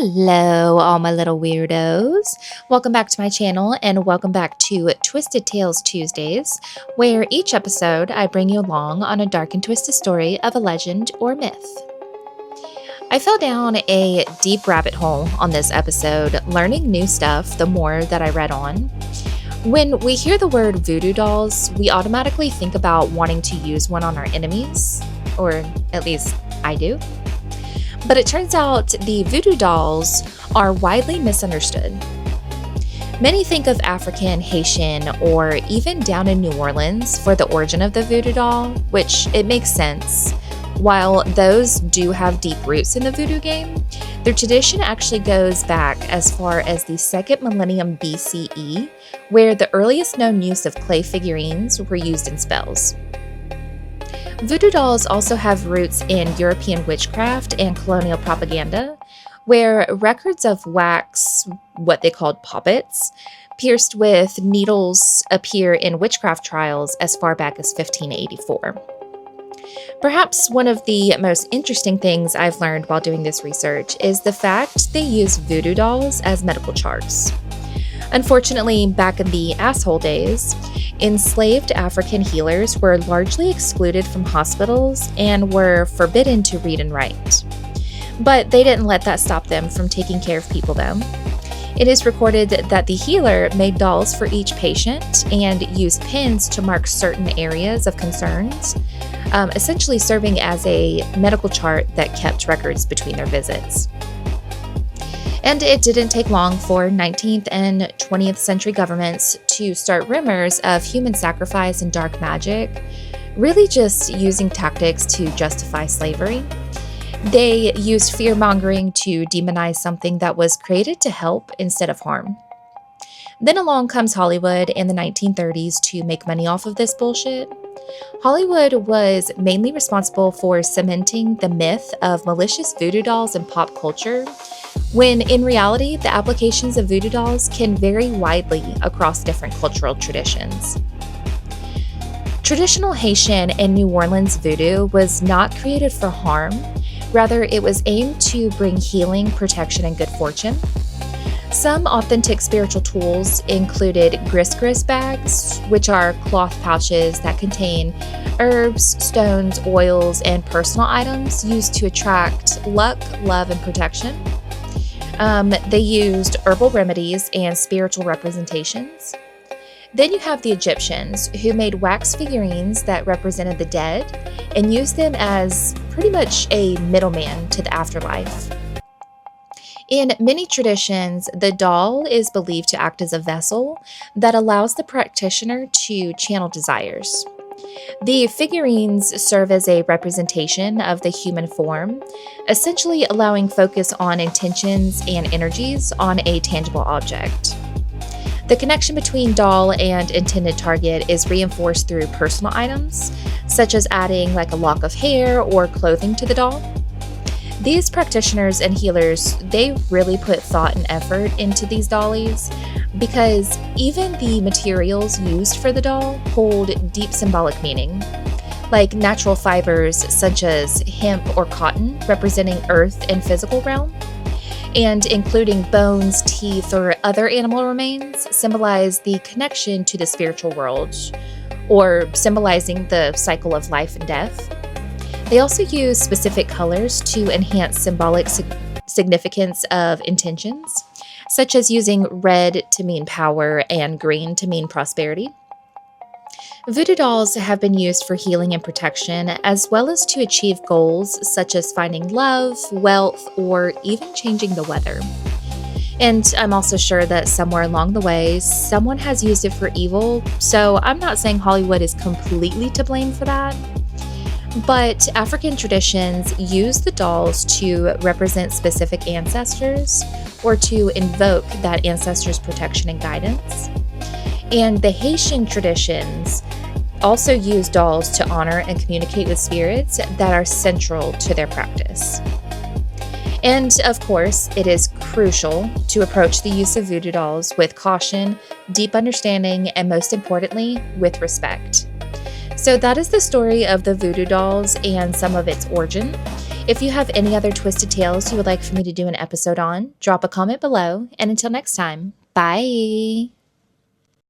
Hello, all my little weirdos. Welcome back to my channel and welcome back to Twisted Tales Tuesdays, where each episode I bring you along on a dark and twisted story of a legend or myth. I fell down a deep rabbit hole on this episode, learning new stuff the more that I read on. When we hear the word voodoo dolls, we automatically think about wanting to use one on our enemies, or at least I do. But it turns out the voodoo dolls are widely misunderstood. Many think of African, Haitian, or even down in New Orleans for the origin of the voodoo doll, which it makes sense. While those do have deep roots in the voodoo game, their tradition actually goes back as far as the 2nd millennium BCE, where the earliest known use of clay figurines were used in spells. Voodoo dolls also have roots in European witchcraft and colonial propaganda, where records of wax, what they called poppets, pierced with needles appear in witchcraft trials as far back as 1584. Perhaps one of the most interesting things I've learned while doing this research is the fact they use voodoo dolls as medical charts. Unfortunately, back in the asshole days, enslaved African healers were largely excluded from hospitals and were forbidden to read and write. But they didn't let that stop them from taking care of people, though. It is recorded that the healer made dolls for each patient and used pins to mark certain areas of concerns, essentially serving as a medical chart that kept records between their visits. And it didn't take long for 19th and 20th century governments to start rumors of human sacrifice and dark magic, really just using tactics to justify slavery. They used fear-mongering to demonize something that was created to help instead of harm. Then along comes Hollywood in the 1930s to make money off of this bullshit. Hollywood was mainly responsible for cementing the myth of malicious voodoo dolls in pop culture, when in reality, the applications of voodoo dolls can vary widely across different cultural traditions. Traditional Haitian and New Orleans voodoo was not created for harm, rather it was aimed to bring healing, protection, and good fortune. Some authentic spiritual tools included gris bags, which are cloth pouches that contain herbs, stones, oils, and personal items used to attract luck, love, and protection. They used herbal remedies and spiritual representations. Then you have the Egyptians, who made wax figurines that represented the dead and used them as pretty much a middleman to the afterlife. In many traditions, the doll is believed to act as a vessel that allows the practitioner to channel desires. The figurines serve as a representation of the human form, essentially allowing focus on intentions and energies on a tangible object. The connection between doll and intended target is reinforced through personal items, such as adding like a lock of hair or clothing to the doll. These practitioners and healers, they really put thought and effort into these dollies because even the materials used for the doll hold deep symbolic meaning, like natural fibers such as hemp or cotton representing earth and physical realm, and including bones, teeth, or other animal remains symbolize the connection to the spiritual world, or symbolizing the cycle of life and death. They also use specific colors to enhance symbolic significance of intentions, such as using red to mean power and green to mean prosperity. Voodoo dolls have been used for healing and protection, as well as to achieve goals such as finding love, wealth, or even changing the weather. And I'm also sure that somewhere along the way, someone has used it for evil, so I'm not saying Hollywood is completely to blame for that. But African traditions use the dolls to represent specific ancestors or to invoke that ancestor's protection and guidance. And the Haitian traditions also use dolls to honor and communicate with spirits that are central to their practice. And of course, it is crucial to approach the use of voodoo dolls with caution, deep understanding, and most importantly, with respect. So that is the story of the voodoo dolls and some of its origin. If you have any other twisted tales you would like for me to do an episode on, drop a comment below. And until next time, bye.